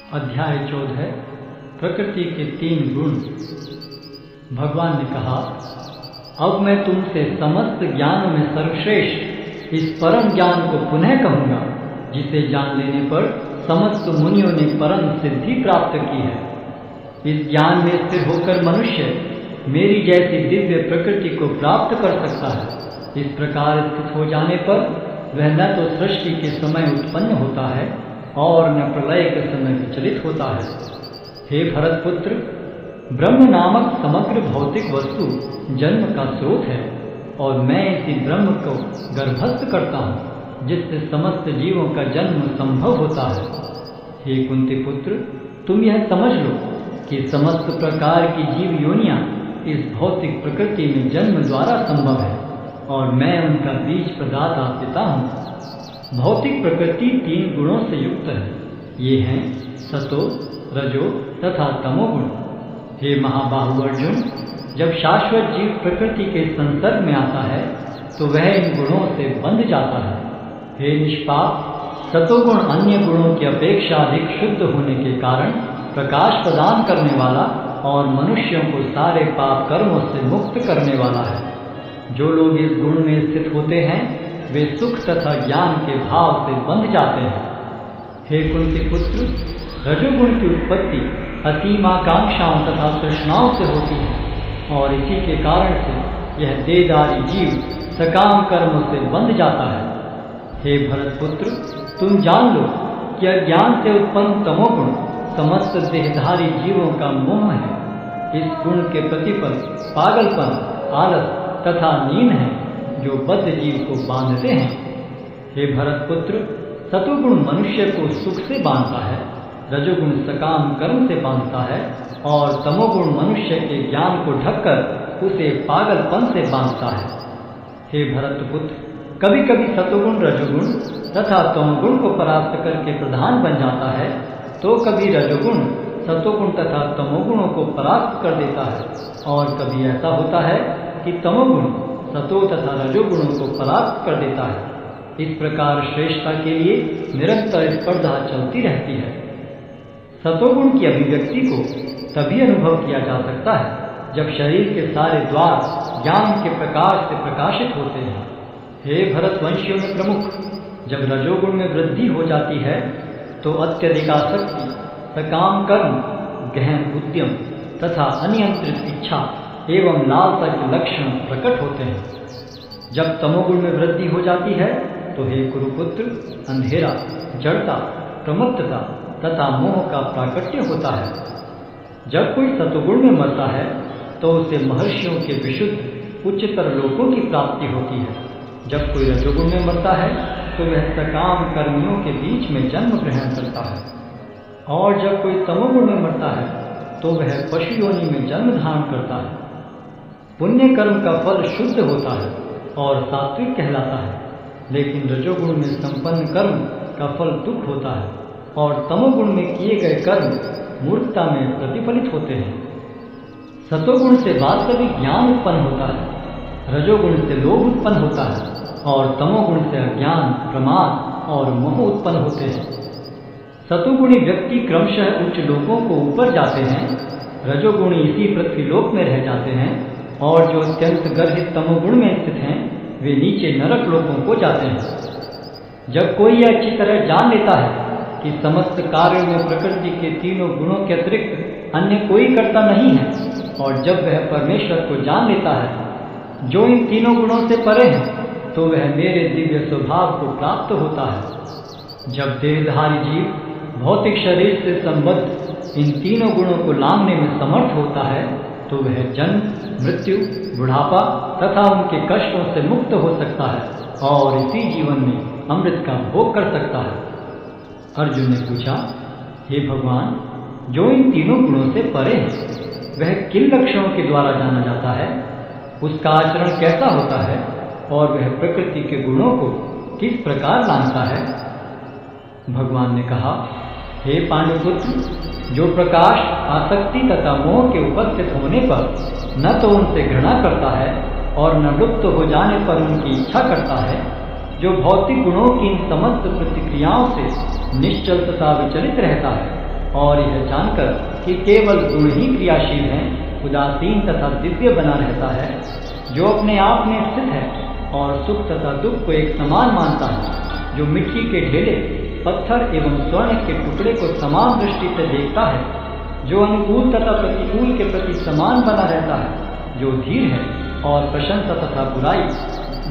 अध्याय 14 प्रकृति के 3 गुण। भगवान ने कहा, अब मैं तुमसे समस्त ज्ञानों में सर्वश्रेष्ठ इस परम ज्ञान को पुनः कहूँगा, जिसे जान लेने पर समस्त मुनियों ने परम सिद्धि प्राप्त की है। इस ज्ञान में स्थिर होकर मनुष्य मेरी जैसी दिव्य प्रकृति को प्राप्त कर सकता है। इस प्रकार स्थित हो जाने पर वह न तो सृष्टि के समय उत्पन्न होता है और न प्रलय के समय विचलित होता है। हे भरतपुत्र, ब्रह्म नामक समग्र भौतिक वस्तु जन्म का स्रोत है और मैं इसी ब्रह्म को गर्भस्थ करता हूँ, जिससे समस्त जीवों का जन्म संभव होता है। हे कुंती पुत्र, तुम यह समझ लो कि समस्त प्रकार की जीव योनियां इस भौतिक प्रकृति में जन्म द्वारा संभव है और मैं उनका बीज प्रदाता पिता हूँ। भौतिक प्रकृति 3 गुणों से युक्त है। ये हैं सतो, रजो तथा तमोगुण। हे महाबाहु अर्जुन, जब शाश्वत जीव प्रकृति के संसर्ग में आता है तो वह इन गुणों से बंध जाता है। हे निष्पाप, सतोगुण अन्य गुणों की अपेक्षा अधिक शुद्ध होने के कारण प्रकाश प्रदान करने वाला और मनुष्यों को सारे पाप कर्मों से मुक्त करने वाला है। जो लोग इस गुण में स्थित होते हैं वे सुख तथा ज्ञान के भाव से बंध जाते हैं। हे कुंती पुत्र, रजोगुण की उत्पत्ति असीम आकांक्षाओं तथा तृष्णाओं से होती है और इसी के कारण से यह देहधारी जीव सकाम कर्मों से बंध जाता है। हे भरतपुत्र, तुम जान लो कि अज्ञान से उत्पन्न तमोगुण समस्त देहधारी जीवों का मोह है। इस गुण के प्रतिफल पागलपन, आलस तथा नींद है, जो बद्ध जीव को बांधते हैं। हे भरतपुत्र, सतोगुण मनुष्य को सुख से बांधता है, रजोगुण सकाम कर्म से बांधता है और तमोगुण मनुष्य के ज्ञान को ढककर उसे पागलपन से बांधता है। हे भरतपुत्र, कभी कभी सतोगुण रजोगुण तथा तमोगुण को परास्त करके प्रधान बन जाता है, तो कभी रजोगुण सतोगुण तथा तमोगुणों को परास्त कर देता है और कभी ऐसा होता है कि तमोगुण सतो तथा रजोगुणों को परास्त कर देता है। इस प्रकार श्रेष्ठता के लिए निरंतर स्पर्धा चलती रहती है। सतोगुण की अभिव्यक्ति को तभी अनुभव किया जा सकता है जब शरीर के सारे द्वार ज्ञान के प्रकाश से प्रकाशित होते हैं। हे भरतवंशियों में प्रमुख, जब रजोगुण में वृद्धि हो जाती है तो अत्यधिक आसक्ति, सकाम कर्म, गहन उद्यम तथा अनियंत्रित इच्छा एवं लालसा के लक्षण प्रकट होते हैं। जब तमोगुण में वृद्धि हो जाती है तो हे कुरुपुत्र, अंधेरा, जड़ता, प्रमत्तता तथा मोह का प्राकट्य होता है। जब कोई सतोगुण में मरता है तो उसे महर्षियों के विशुद्ध उच्चतर लोकों की प्राप्ति होती है। जब कोई रजोगुण में मरता है तो वह सकाम कर्मियों के बीच में जन्म ग्रहण करता है और जब कोई तमोगुण में मरता है तो वह पशु योनि में जन्म धारण करता है। पुण्य कर्म का फल शुद्ध होता है और सात्विक कहलाता है, लेकिन रजोगुण में संपन्न कर्म का फल दुख होता है और तमोगुण में किए गए कर्म मूर्खता में प्रतिफलित होते हैं। सतोगुण से वास्तविक ज्ञान उत्पन्न होता है, रजोगुण से लोभ उत्पन्न होता है और तमोगुण से अज्ञान, प्रमाद और मोह उत्पन्न होते हैं। सतोगुणी व्यक्ति क्रमशः उच्च लोकों को ऊपर जाते हैं, रजोगुणी इसी पृथ्वीलोक में रह जाते हैं और जो अत्यंत गर्हित तमोगुण में स्थित हैं वे नीचे नरक लोकों को जाते हैं। जब कोई यह अच्छी तरह जान लेता है कि समस्त कार्यों में प्रकृति के 3 गुणों के अतिरिक्त अन्य कोई कर्ता नहीं है और जब वह परमेश्वर को जान लेता है जो इन 3 गुणों से परे है, तो वह मेरे दिव्य स्वभाव को प्राप्त होता है। जब देहधारी जीव भौतिक शरीर से संबद्ध इन 3 गुणों को लांघने में समर्थ होता है तो वह जन्म, मृत्यु, बुढ़ापा तथा उनके कष्टों से मुक्त हो सकता है और इसी जीवन में अमृत का भोग कर सकता है। अर्जुन ने पूछा, हे भगवान, जो इन 3 गुणों से परे है वह किन लक्षणों के द्वारा जाना जाता है? उसका आचरण कैसा होता है और वह प्रकृति के गुणों को किस प्रकार लांघता है? भगवान ने कहा, हे पांडुपुत्र, जो प्रकाश, आसक्ति तथा मोह के उपस्थित होने पर न तो उनसे घृणा करता है और न लुप्त हो जाने पर उनकी इच्छा करता है, जो भौतिक गुणों की इन समस्त प्रतिक्रियाओं से निश्चल तथा विचलित रहता है और यह जानकर कि केवल गुण ही क्रियाशील हैं, उदासीन तथा दिव्य बना रहता है, जो अपने आप में स्थित है और सुख तथा दुख को एक समान मानता है, जो मिट्टी के ढेले, पत्थर एवं स्वर्ण के टुकड़े को समान दृष्टि से देखता है, जो अनुकूल तथा प्रतिकूल के प्रति समान बना रहता है, जो धीर है और प्रशंसा तथा बुराई,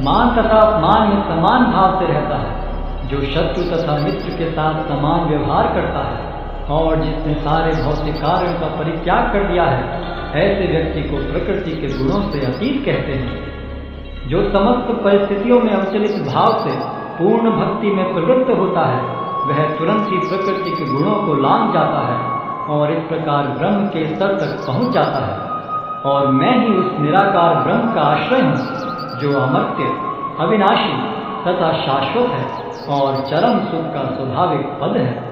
मान तथा अपमान में समान भाव से रहता है, जो शत्रु तथा मित्र के साथ समान व्यवहार करता है और जिसने सारे भौतिक कार्यों का परित्याग कर दिया है, ऐसे व्यक्ति को प्रकृति के गुणों से अतीत कहते हैं। जो समस्त परिस्थितियों में अविचलित भाव से पूर्ण भक्ति में प्रवृत्त होता है, वह तुरंत ही प्रकृति के गुणों को लांघ जाता है और इस प्रकार ब्रह्म के स्तर तक पहुंच जाता है। और मैं ही उस निराकार ब्रह्म का आश्रय हूँ, जो अमर्त्य, अविनाशी तथा शाश्वत है और चरम सुख का स्वाभाविक पद है।